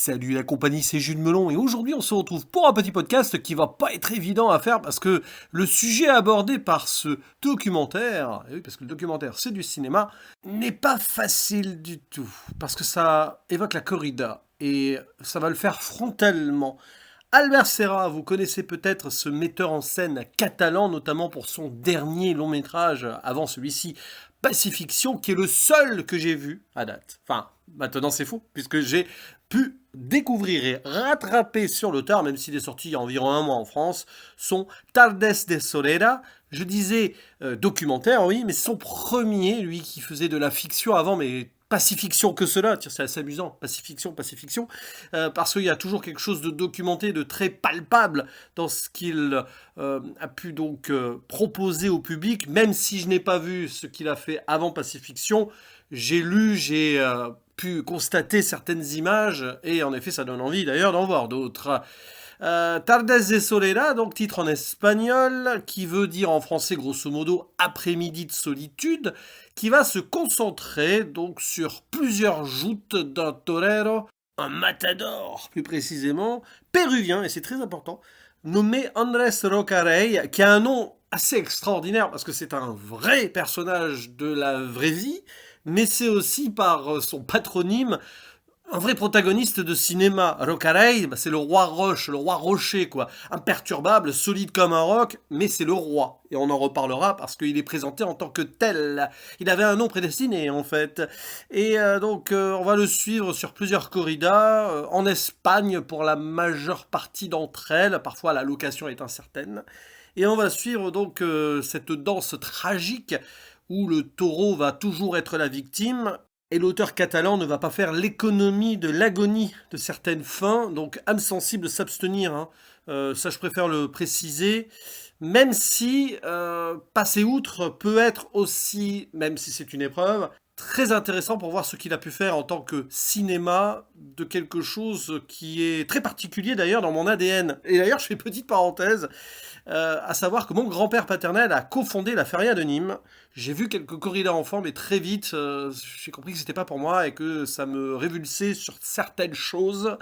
Salut la compagnie, c'est Jules Melon et aujourd'hui on se retrouve pour un petit podcast qui va pas être évident à faire parce que le sujet abordé par ce documentaire, et oui parce que le documentaire c'est du cinéma, n'est pas facile du tout parce que ça évoque la corrida et ça va le faire frontalement. Albert Serra, vous connaissez peut-être ce metteur en scène catalan, notamment pour son dernier long métrage, avant celui-ci, Pacifiction, qui est le seul que j'ai vu à date. Enfin, maintenant c'est faux, puisque j'ai pu découvrir et rattraper sur le tard, même s'il est sorti il y a environ un mois en France, son Tardes de Solera. Je disais documentaire, oui, mais c'est son premier, lui, qui faisait de la fiction avant, mais pas si fiction que cela, tiens, c'est assez amusant, pacifiction, parce qu'il y a toujours quelque chose de documenté, de très palpable dans ce qu'il a pu donc proposer au public, même si je n'ai pas vu ce qu'il a fait avant Pacifiction, j'ai lu, j'ai pu constater certaines images, et en effet ça donne envie d'ailleurs d'en voir d'autres. Tardes de Soledad, donc titre en espagnol, qui veut dire en français grosso modo après-midi de solitude, qui va se concentrer donc sur plusieurs joutes d'un torero, un matador plus précisément, péruvien, et c'est très important, nommé Andrés Rocarey, qui a un nom assez extraordinaire parce que c'est un vrai personnage de la vraie vie, mais c'est aussi par son patronyme un vrai protagoniste de cinéma. Rocarey, c'est le roi roche, le roi rocher, quoi. Imperturbable, solide comme un roc, mais c'est le roi. Et on en reparlera parce qu'il est présenté en tant que tel. Il avait un nom prédestiné, en fait. Et on va le suivre sur plusieurs corridas, en Espagne pour la majeure partie d'entre elles. Parfois, la location est incertaine. Et on va suivre donc cette danse tragique où le taureau va toujours être la victime. Et l'auteur catalan ne va pas faire l'économie de l'agonie de certaines fins, donc âme sensible s'abstenir, hein. Ça je préfère le préciser, même si passer outre peut être aussi, même si c'est une épreuve, très intéressant pour voir ce qu'il a pu faire en tant que cinéma de quelque chose qui est très particulier d'ailleurs dans mon ADN. Et d'ailleurs je fais une petite parenthèse, à savoir que mon grand-père paternel a cofondé la Feria de Nîmes. J'ai vu quelques corridas enfants, mais très vite, j'ai compris que c'était pas pour moi et que ça me révulsait sur certaines choses,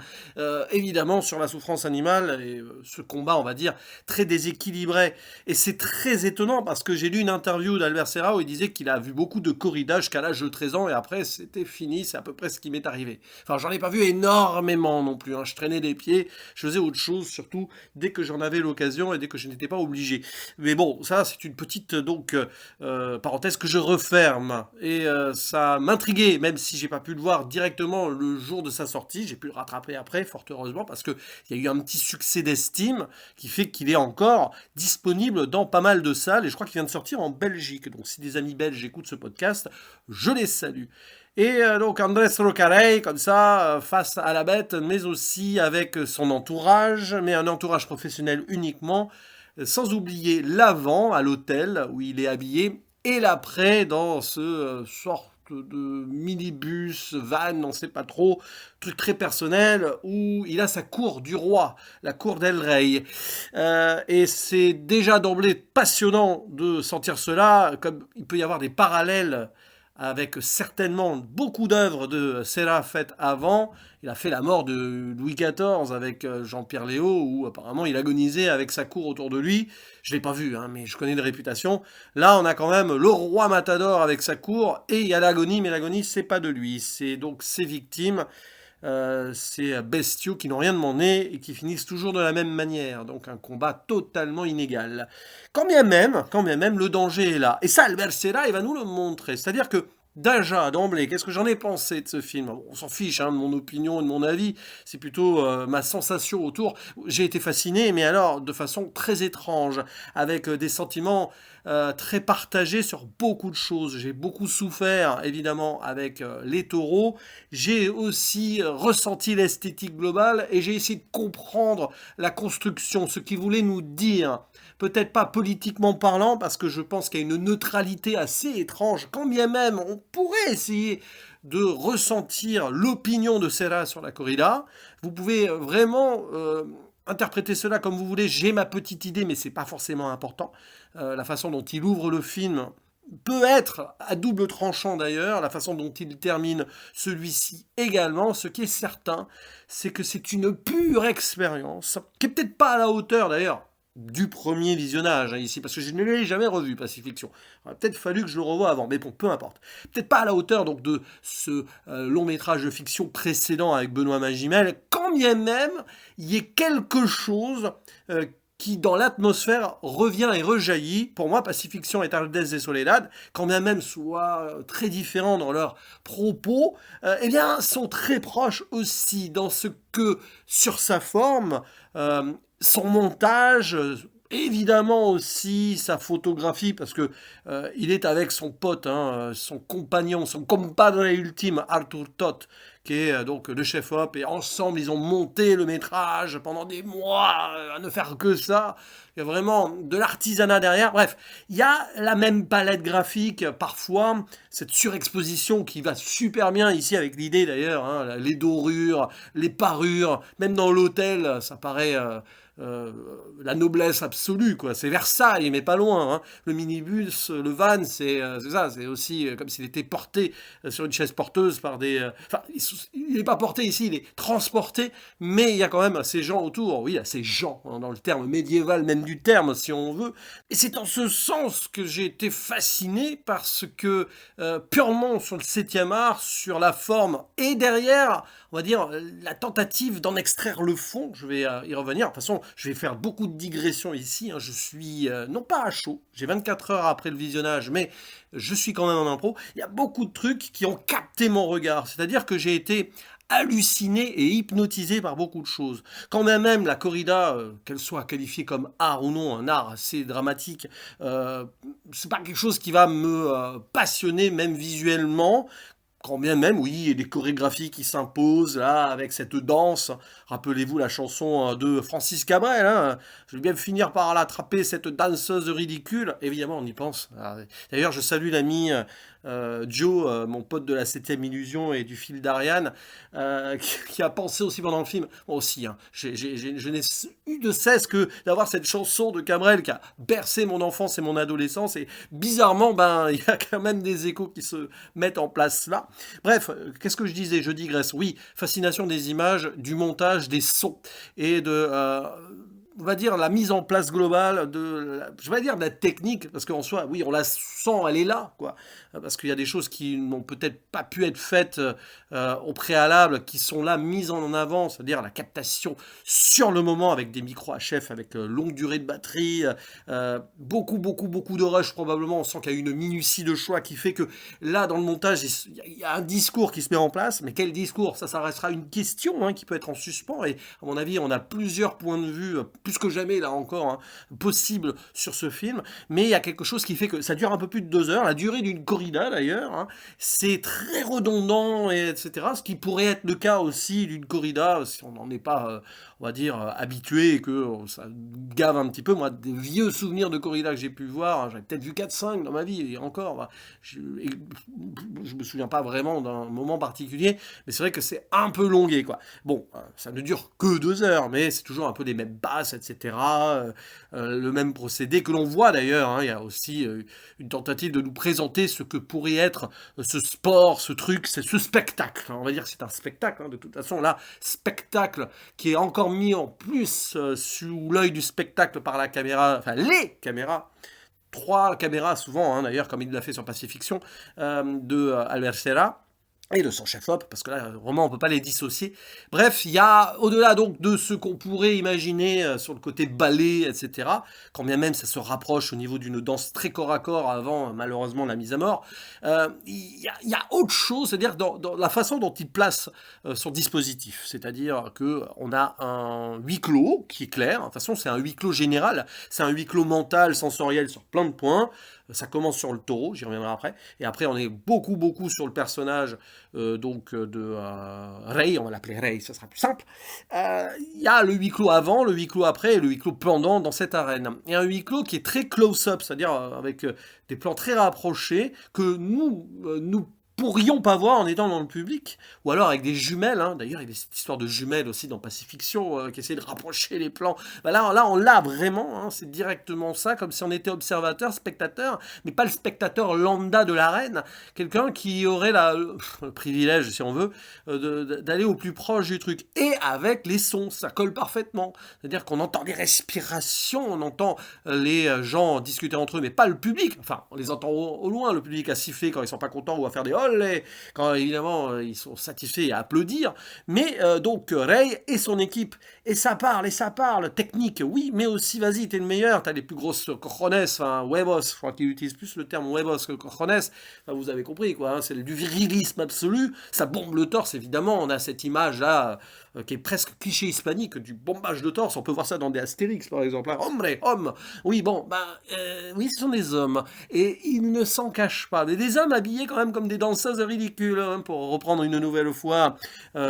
évidemment sur la souffrance animale et ce combat, on va dire, très déséquilibré. Et c'est très étonnant parce que j'ai lu une interview d'Albert Serra où il disait qu'il a vu beaucoup de corridas jusqu'à l'âge de 13 ans et après c'était fini, c'est à peu près ce qui m'est arrivé. Enfin, j'en ai pas vu énormément non plus, hein. Je traînais des pieds, je faisais autre chose, surtout dès que j'en avais l'occasion et dès que je n'étais pas obligé. Mais bon, ça c'est une petite parenthèse que je referme. Et ça m'intriguait, même si j'ai pas pu le voir directement le jour de sa sortie, j'ai pu le rattraper après, fort heureusement, parce qu'il y a eu un petit succès d'estime qui fait qu'il est encore disponible dans pas mal de salles, et je crois qu'il vient de sortir en Belgique. Donc si des amis belges écoutent ce podcast, je les salue. Et donc Andrés Rocarey, comme ça, face à la bête, mais aussi avec son entourage, mais un entourage professionnel uniquement, sans oublier l'avant à l'hôtel où il est habillé et l'après dans ce sorte de minibus, van, on ne sait pas trop, truc très personnel où il a sa cour du roi, la cour d'El Rey. Et c'est déjà d'emblée passionnant de sentir cela, comme il peut y avoir des parallèles avec certainement beaucoup d'œuvres de Serra faites avant. Il a fait la mort de Louis XIV avec Jean-Pierre Léaud, où apparemment il agonisait avec sa cour autour de lui. Je ne l'ai pas vu, hein, mais je connais de réputation. Là, on a quand même le roi Matador avec sa cour, et il y a l'agonie, mais l'agonie, c'est pas de lui. C'est donc ses victimes, ces bestiaux qui n'ont rien demandé et qui finissent toujours de la même manière. Donc un combat totalement inégal. Quand bien même, le danger est là. Et ça, Albert Serra, il va nous le montrer. C'est-à-dire que déjà, d'emblée, qu'est-ce que j'en ai pensé de ce film? Bon, on s'en fiche, hein, de mon opinion et de mon avis. C'est plutôt ma sensation autour. J'ai été fasciné, mais alors de façon très étrange, avec des sentiments très partagés sur beaucoup de choses. J'ai beaucoup souffert, évidemment, avec les taureaux. J'ai aussi ressenti l'esthétique globale et j'ai essayé de comprendre la construction, ce qu'il voulait nous dire. Peut-être pas politiquement parlant, parce que je pense qu'il y a une neutralité assez étrange, quand bien même on pourrait essayer de ressentir l'opinion de Serra sur la corrida. Vous pouvez vraiment interpréter cela comme vous voulez. J'ai ma petite idée, mais c'est pas forcément important. La façon dont il ouvre le film peut être à double tranchant d'ailleurs, la façon dont il termine celui-ci également. Ce qui est certain, c'est que c'est une pure expérience, qui est peut-être pas à la hauteur d'ailleurs du premier visionnage ici, parce que je ne l'ai jamais revu, Pacifiction. Il aurait peut-être fallu que je le revoie avant, mais bon, peu importe. Peut-être pas à la hauteur donc de ce long métrage de fiction précédent avec Benoît Magimel, quand bien même il y ait quelque chose qui, dans l'atmosphère, revient et rejaillit. Pour moi, Pacifiction et Tardes de Soledad, quand bien même soient très différents dans leurs propos, eh bien, sont très proches aussi dans ce que, sur sa forme, son montage, évidemment aussi sa photographie, parce que il est avec son pote, son compagnon, son compadre ultime, Arthur Toth, qui est donc le chef-op, et ensemble ils ont monté le métrage pendant des mois à ne faire que ça. Il y a vraiment de l'artisanat derrière. Bref, il y a la même palette graphique parfois, cette surexposition qui va super bien ici avec l'idée d'ailleurs, les dorures, les parures, même dans l'hôtel, ça paraît la noblesse absolue, quoi. C'est Versailles, mais pas loin. Le minibus, le van, c'est ça, c'est aussi comme s'il était porté sur une chaise porteuse par des... Enfin, il n'est pas porté ici, il est transporté, mais il y a quand même ces gens autour. Oui, il y a ces gens, dans le terme médiéval même du terme, si on veut. Et c'est en ce sens que j'ai été fasciné, parce que purement sur le 7e art, sur la forme, et derrière, on va dire, la tentative d'en extraire le fond, je vais y revenir. De toute façon, je vais faire beaucoup de digressions ici. Je suis non pas à chaud, j'ai 24 heures après le visionnage, mais je suis quand même en impro. Il y a beaucoup de trucs qui ont capté mon regard. C'est-à-dire que j'ai été halluciné et hypnotisé par beaucoup de choses. Quand même la corrida, qu'elle soit qualifiée comme art ou non, un art assez dramatique, c'est pas quelque chose qui va me passionner, même visuellement. Quand bien même, oui, il y a des chorégraphies qui s'imposent, là, avec cette danse. Rappelez-vous la chanson de Francis Cabrel, Je vais bien finir par l'attraper, cette danseuse ridicule. Évidemment, on y pense. D'ailleurs, je salue l'ami Joe, mon pote de la 7ème illusion et du fil d'Ariane, qui a pensé aussi pendant le film. Moi aussi, je n'ai eu de cesse que d'avoir cette chanson de Cabrel qui a bercé mon enfance et mon adolescence. Et bizarrement, il y a quand même des échos qui se mettent en place là. Bref, qu'est-ce que je disais? Je digresse. Oui, fascination des images, du montage, des sons et de... on va dire la mise en place globale je vais dire de la technique, parce qu'en soi, oui, on la sent, elle est là, quoi. Parce qu'il y a des choses qui n'ont peut-être pas pu être faites au préalable, qui sont là, mises en avant, c'est-à-dire la captation sur le moment avec des micros HF, avec longue durée de batterie, beaucoup de rush probablement. On sent qu'il y a une minutie de choix qui fait que là, dans le montage, il y a un discours qui se met en place, mais quel discours? Ça restera une question qui peut être en suspens, et à mon avis, on a plusieurs points de vue, plus que jamais là encore, possible sur ce film, mais il y a quelque chose qui fait que ça dure un peu plus de 2 heures, la durée d'une corrida d'ailleurs, c'est très redondant, etc., ce qui pourrait être le cas aussi d'une corrida, si on n'en est pas, on va dire, habitué, et que ça gave un petit peu. Moi, des vieux souvenirs de corrida que j'ai pu voir, j'avais peut-être vu 4-5 dans ma vie, et encore, je me souviens pas vraiment d'un moment particulier, mais c'est vrai que c'est un peu longué, quoi. Bon, ça ne dure que 2 heures, mais c'est toujours un peu des mêmes basses, etc., le même procédé que l'on voit d'ailleurs, il y a aussi une tentative de nous présenter ce que pourrait être ce sport, ce truc, c'est ce spectacle. On va dire que c'est un spectacle, de toute façon, là, spectacle qui est encore mis en plus sous l'œil du spectacle par la caméra, enfin les caméras, 3 caméras souvent, d'ailleurs, comme il l'a fait sur Pacifiction, de Albert Serra, et de son chef-op, parce que là, vraiment, on ne peut pas les dissocier. Bref, il y a, au-delà donc de ce qu'on pourrait imaginer sur le côté ballet, etc., quand bien même ça se rapproche au niveau d'une danse très corps à corps avant, malheureusement, la mise à mort, il y a autre chose, c'est-à-dire dans la façon dont il place son dispositif. C'est-à-dire qu'on a un huis clos qui est clair. De toute façon, c'est un huis clos général. C'est un huis clos mental, sensoriel sur plein de points. Ça commence sur le taureau, j'y reviendrai après. Et après, on est beaucoup sur le personnage de Rey, on va l'appeler Rey, ça sera plus simple. Il y a le huis clos avant, le huis clos après et le huis clos pendant dans cette arène. Et un huis clos qui est très close-up, c'est-à-dire avec des plans très rapprochés que nous pourrions pas voir en étant dans le public, ou alors avec des jumelles, hein. D'ailleurs il y a cette histoire de jumelles aussi dans Pacifiction, qui essaie de rapprocher les plans. Bah là on l'a vraiment, hein. C'est directement ça, comme si on était observateur, spectateur, mais pas le spectateur lambda de l'arène, quelqu'un qui aurait le privilège, si on veut, d'aller au plus proche du truc. Et avec les sons, ça colle parfaitement. C'est-à-dire qu'on entend des respirations, on entend les gens discuter entre eux, mais pas le public. Enfin, on les entend au loin, le public à siffler quand ils sont pas contents ou à faire des olé, quand évidemment ils sont satisfaits et à applaudir. Mais donc Rey et son équipe, et ça parle, technique, oui, mais aussi vas-y, t'es le meilleur, t'as les plus grosses cojones, enfin huevos, je crois qu'il utilise plus le terme huevos que cojones, enfin, vous avez compris quoi, hein, c'est du virilisme absolu, ça bombe le torse évidemment, on a cette image là qui est presque cliché hispanique du bombage de torse, on peut voir ça dans des Astérix par exemple, hein. Hombre, homme, oui bon, oui ce sont des hommes, et ils ne s'en cachent pas, des hommes habillés quand même comme des danseuses ridicules, hein, pour reprendre une nouvelle fois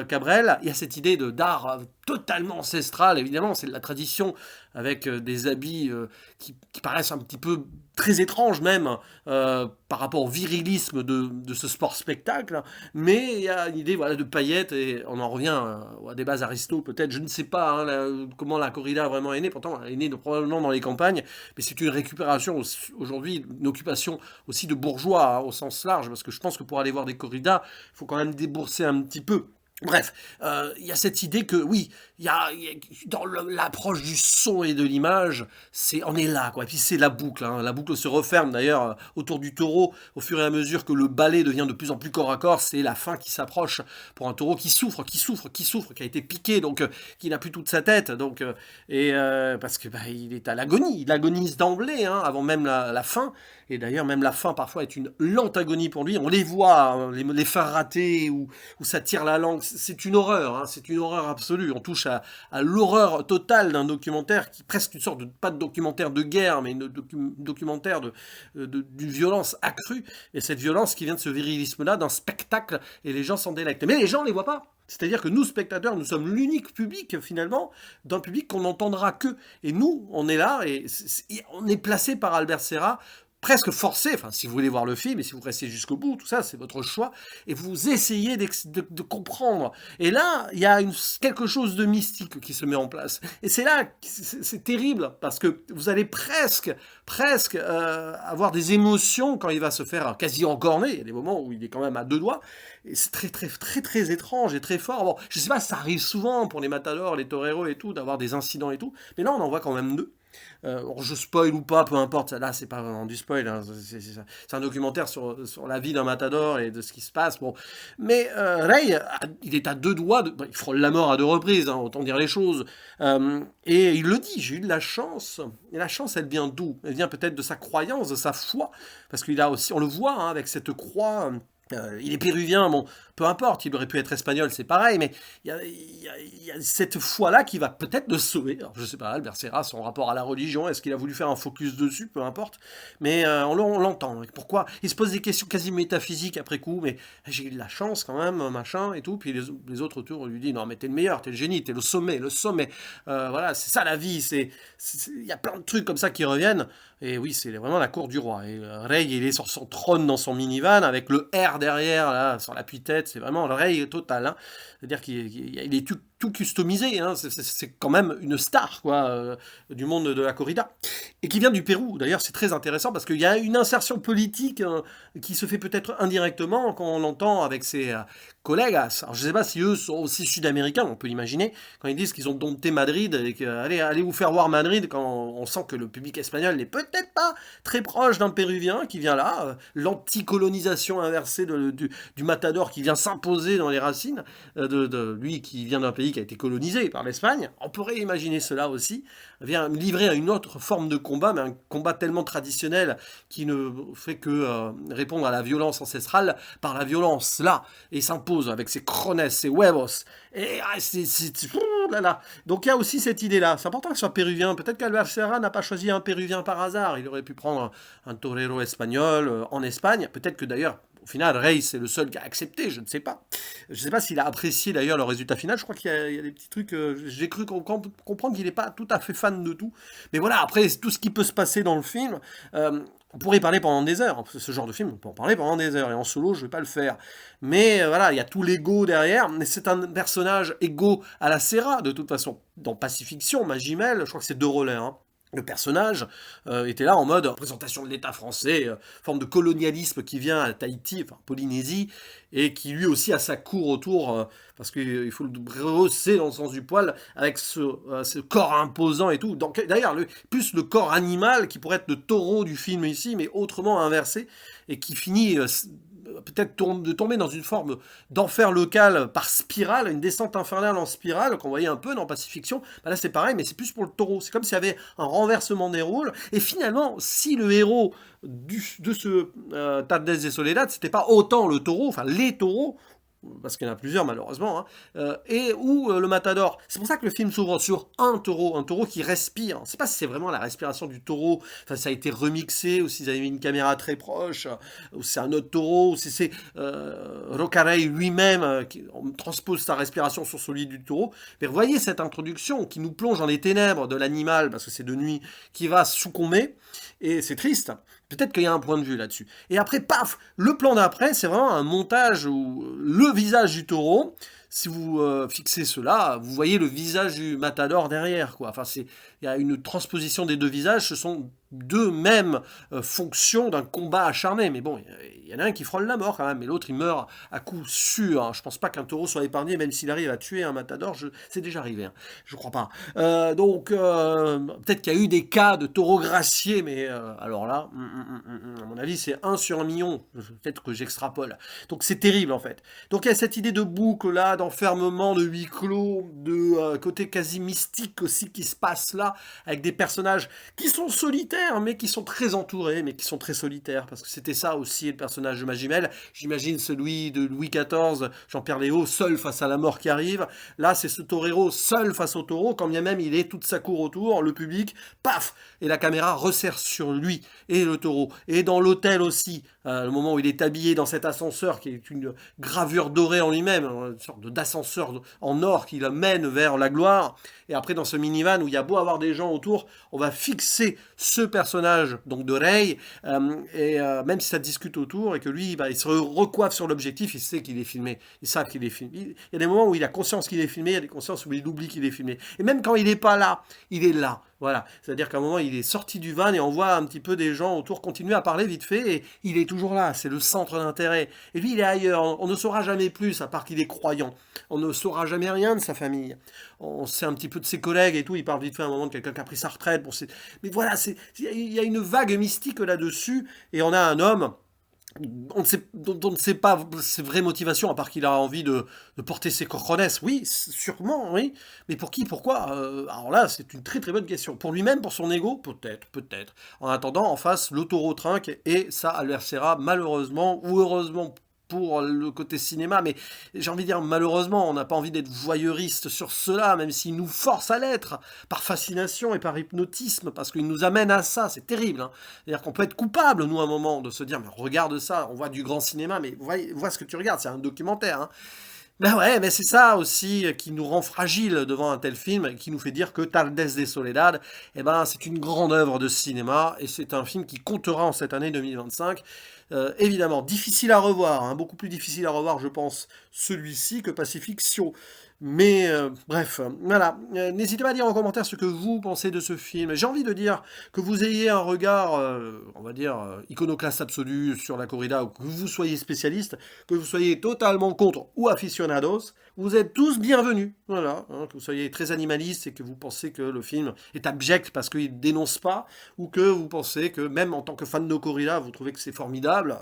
Cabrel, il y a cette idée d'art totalement ancestral, évidemment, c'est de la tradition, avec des habits qui paraissent un petit peu très étranges même, par rapport au virilisme de ce sport-spectacle, mais il y a une idée voilà, de paillettes, et on en revient à des bases aristo, peut-être, je ne sais pas hein, comment la corrida vraiment est née, pourtant elle est née probablement dans les campagnes, mais c'est une récupération aujourd'hui, une occupation aussi de bourgeois, hein, au sens large, parce que je pense que pour aller voir des corridas, il faut quand même débourser un petit peu. Bref, il y a cette idée que oui, dans l'approche du son et de l'image, on est là quoi. Et puis c'est la boucle, hein. La boucle se referme d'ailleurs autour du taureau au fur et à mesure que le ballet devient de plus en plus corps à corps. C'est la fin qui s'approche pour un taureau qui souffre, qui a été piqué, donc qui n'a plus toute sa tête, donc parce que il est à l'agonie, il agonise d'emblée, hein, avant même la fin. Et d'ailleurs, même la fin, parfois, est une lente agonie pour lui. On les voit, hein, les fins ratées, où ça tire la langue. C'est une horreur, hein, c'est une horreur absolue. On touche à l'horreur totale d'un documentaire, qui est presque une sorte de, pas de documentaire de guerre, mais une documentaire d'une violence accrue. Et cette violence qui vient de ce virilisme-là, d'un spectacle, et les gens s'en délectent. Mais les gens ne les voient pas. C'est-à-dire que nous, spectateurs, nous sommes l'unique public, finalement, d'un public qu'on n'entendra que. Et nous, on est là, et on est placé par Albert Serra, presque forcé, enfin si vous voulez voir le film, et si vous restez jusqu'au bout, tout ça, c'est votre choix, et vous essayez de comprendre. Et là, il y a quelque chose de mystique qui se met en place. Et c'est là, c'est terrible, parce que vous allez presque avoir des émotions quand il va se faire quasi encorner. Il y a des moments où il est quand même à deux doigts, et c'est très étrange et très fort. Bon, je sais pas, ça arrive souvent pour les matadors, les toreros et tout, d'avoir des incidents et tout, mais là on en voit quand même deux. Je spoil ou pas, peu importe, là c'est pas vraiment du spoil, hein, c'est un documentaire sur la vie d'un matador et de ce qui se passe, bon. Mais Rey, il est à deux doigts, il frôle la mort à deux reprises, hein, autant dire les choses, et il le dit, j'ai eu de la chance, et la chance elle vient d'où? Elle vient peut-être de sa croyance, de sa foi, parce qu'il a aussi, on le voit, hein, avec cette croix... il est péruvien, bon, peu importe, il aurait pu être espagnol, c'est pareil, mais il y a cette foi-là qui va peut-être le sauver. Alors, je sais pas, Albert Serra, son rapport à la religion, est-ce qu'il a voulu faire un focus dessus, peu importe, mais on l'entend. Pourquoi? Il se pose des questions quasi métaphysiques après coup, mais j'ai eu de la chance quand même, machin, et tout, puis les autres autour lui disent, non mais t'es le meilleur, t'es le génie, t'es le sommet, voilà, c'est ça la vie, il y a plein de trucs comme ça qui reviennent, et oui, c'est vraiment la cour du roi, et Rey, il est sur son trône dans son minivan, avec le R derrière, là, sur l'appui-tête, c'est vraiment l'oreille totale, hein. C'est-à-dire qu'il est tout customisé, hein. C'est quand même une star, quoi, du monde de la corrida. Et qui vient du Pérou, d'ailleurs, c'est très intéressant, parce qu'il y a une insertion politique, hein, qui se fait peut-être indirectement quand on l'entend avec ses collègues. Alors, je ne sais pas si eux sont aussi sud-américains, on peut l'imaginer, quand ils disent qu'ils ont dompté Madrid, et que allez vous faire voir Madrid, quand on sent que le public espagnol n'est peut-être pas très proche d'un Péruvien qui vient là, l'anticolonisation inversée du matador qui vient s'imposer dans les racines, de lui qui vient d'un pays qui a été colonisé par l'Espagne. On pourrait imaginer cela aussi, vient livrer à une autre forme de combat, mais un combat tellement traditionnel qui ne fait que répondre à la violence ancestrale par la violence là, et s'impose avec ses crones, ses huevos, et là. Donc il y a aussi cette idée-là. C'est important que ce soit péruvien. Peut-être qu'Albert Serra n'a pas choisi un péruvien par hasard. Il aurait pu prendre un torero espagnol en Espagne. Peut-être que d'ailleurs, Au final, Ray, c'est le seul qui a accepté, je ne sais pas. Je ne sais pas s'il a apprécié d'ailleurs le résultat final. Je crois qu'il y a des petits trucs. J'ai cru comprendre qu'il n'est pas tout à fait fan de tout. Mais voilà, après, tout ce qui peut se passer dans le film, on pourrait y parler pendant des heures. Ce genre de film, on peut en parler pendant des heures. Et en solo, je ne vais pas le faire. Mais voilà, il y a tout l'ego derrière. Mais c'est un personnage égo à la Serra, de toute façon. Dans Pacifiction, Magimel, je crois que c'est deux relais, hein. Le personnage était là en mode représentation de l'État français, forme de colonialisme qui vient à Tahiti, enfin Polynésie, et qui lui aussi a sa cour autour, parce qu'il faut le brosser dans le sens du poil, avec ce corps imposant et tout. Donc, d'ailleurs, plus le corps animal, qui pourrait être le taureau du film ici, mais autrement inversé, et qui finit peut-être de tomber dans une forme d'enfer local par spirale, une descente infernale en spirale, qu'on voyait un peu dans Pacifiction. Bah là, c'est pareil, mais c'est plus pour le taureau. C'est comme s'il y avait un renversement des rôles. Et finalement, si le héros de ce Tardes de Soledad, c'était pas autant le taureau, enfin les taureaux, parce qu'il y en a plusieurs malheureusement, hein, ou le matador. C'est pour ça que le film s'ouvre sur un taureau qui respire. On ne sait pas si c'est vraiment la respiration du taureau, enfin ça a été remixé, ou s'ils avaient mis une caméra très proche, ou si c'est un autre taureau, ou si c'est Rocarey lui-même qui transpose sa respiration sur celui du taureau. Mais vous voyez cette introduction qui nous plonge dans les ténèbres de l'animal, parce que c'est de nuit, qui va succomber, et c'est triste. Peut-être qu'il y a un point de vue là-dessus. Et après, paf, le plan d'après, c'est vraiment un montage où le visage du taureau, si vous fixez cela, vous voyez le visage du matador derrière, quoi. Enfin, il y a une transposition des deux visages, ce sont deux mêmes fonctions d'un combat acharné. Mais bon, il y en a un qui frôle la mort quand même, mais l'autre il meurt à coup sûr. Hein. Je pense pas qu'un taureau soit épargné, même s'il arrive à tuer un matador, c'est déjà arrivé. Hein. Je crois pas. Donc, peut-être qu'il y a eu des cas de taureaux graciés, mais alors là, à mon avis, c'est 1 sur 1 million. Peut-être que j'extrapole. Donc c'est terrible en fait. Donc il y a cette idée de boucle là, d'enfermement, de huis clos, de côté quasi mystique aussi qui se passe là, avec des personnages qui sont solitaires, mais qui sont très entourés, mais qui sont très solitaires, parce que c'était ça aussi le personnage de Magimel. J'imagine celui de Louis XIV, Jean-Pierre Léaud, seul face à la mort qui arrive. Là, c'est ce torero seul face au taureau, quand bien même il est toute sa cour autour, le public, paf, et la caméra resserre sur lui et le taureau. Et dans l'hôtel aussi, le moment où il est habillé dans cet ascenseur qui est une gravure dorée en lui-même, une sorte d'ascenseur en or qui le mène vers la gloire. Et après, dans ce minivan où il y a beau avoir des gens autour, on va fixer ce personnage donc de Ray, même si ça discute autour et que lui, il se recoiffe sur l'objectif, il sait qu'il est filmé. Ils savent qu'il est filmé. Il y a des moments où il a conscience qu'il est filmé, il y a des consciences où il oublie qu'il est filmé. Et même quand il n'est pas là, il est là. Voilà, c'est-à-dire qu'à un moment, il est sorti du van et on voit un petit peu des gens autour continuer à parler vite fait et il est toujours là, c'est le centre d'intérêt. Et lui, il est ailleurs, on ne saura jamais plus, à part qu'il est croyant. On ne saura jamais rien de sa famille. On sait un petit peu de ses collègues et tout, il parle vite fait à un moment de quelqu'un qui a pris sa retraite. Bon, mais voilà, il y a une vague mystique là-dessus et on a un homme dont on ne sait pas ses vraies motivations, à part qu'il a envie de porter ses cojones. Oui, sûrement, oui. Mais pour qui, pourquoi alors là, c'est une très très bonne question. Pour lui-même, pour son ego, peut-être, peut-être. En attendant, en face, le taureau trinque, et ça, Albert Serra, malheureusement, ou heureusement pour le côté cinéma, mais j'ai envie de dire, malheureusement, on n'a pas envie d'être voyeuriste sur cela, même s'il nous force à l'être, par fascination et par hypnotisme, parce qu'il nous amène à ça, c'est terrible. Hein. C'est-à-dire qu'on peut être coupable, nous, à un moment, de se dire, mais regarde ça, on voit du grand cinéma, mais vois ce que tu regardes, c'est un documentaire. Hein. Ben ouais, mais c'est ça aussi qui nous rend fragiles devant un tel film, qui nous fait dire que Tardes de Soledad, eh ben, c'est une grande œuvre de cinéma, et c'est un film qui comptera en cette année 2025. Évidemment, difficile à revoir, hein, beaucoup plus difficile à revoir, je pense, celui-ci que Pacifiction. Mais bref, voilà. N'hésitez pas à dire en commentaire ce que vous pensez de ce film. J'ai envie de dire que vous ayez un regard, on va dire, iconoclaste absolu sur la corrida, ou que vous soyez spécialiste, que vous soyez totalement contre ou aficionados, vous êtes tous bienvenus. Voilà, hein, que vous soyez très animaliste et que vous pensez que le film est abject parce qu'il ne dénonce pas, ou que vous pensez que même en tant que fan de corrida, vous trouvez que c'est formidable.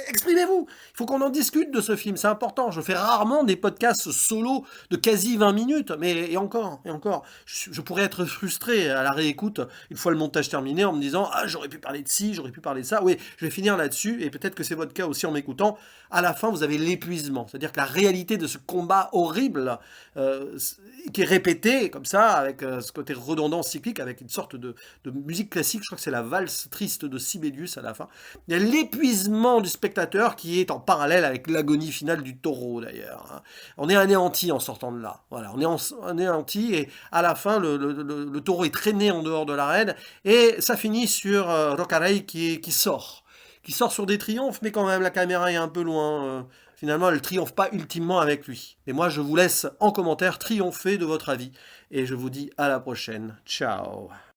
Exprimez-vous. Il faut qu'on en discute de ce film, c'est important. Je fais rarement des podcasts solo de quasi 20 minutes, mais et encore, je pourrais être frustré à la réécoute, une fois le montage terminé, en me disant « Ah, j'aurais pu parler de ci, j'aurais pu parler de ça. » Oui, je vais finir là-dessus, et peut-être que c'est votre cas aussi en m'écoutant. À la fin, vous avez l'épuisement, c'est-à-dire que la réalité de ce combat combat horrible qui est répété comme ça, avec ce côté redondant, cyclique, avec une sorte de musique classique. Je crois que c'est la valse triste de Sibelius à la fin. Il y a l'épuisement du spectateur qui est en parallèle avec l'agonie finale du taureau, d'ailleurs. Hein. On est anéanti en sortant de là. Voilà, on est anéanti et à la fin, le taureau est traîné en dehors de l'arène et ça finit sur Rocaray qui sort. Qui sort sur des triomphes, mais quand même la caméra est un peu loin. Finalement, elle ne triomphe pas ultimement avec lui. Et moi, je vous laisse en commentaire triompher de votre avis. Et je vous dis à la prochaine. Ciao.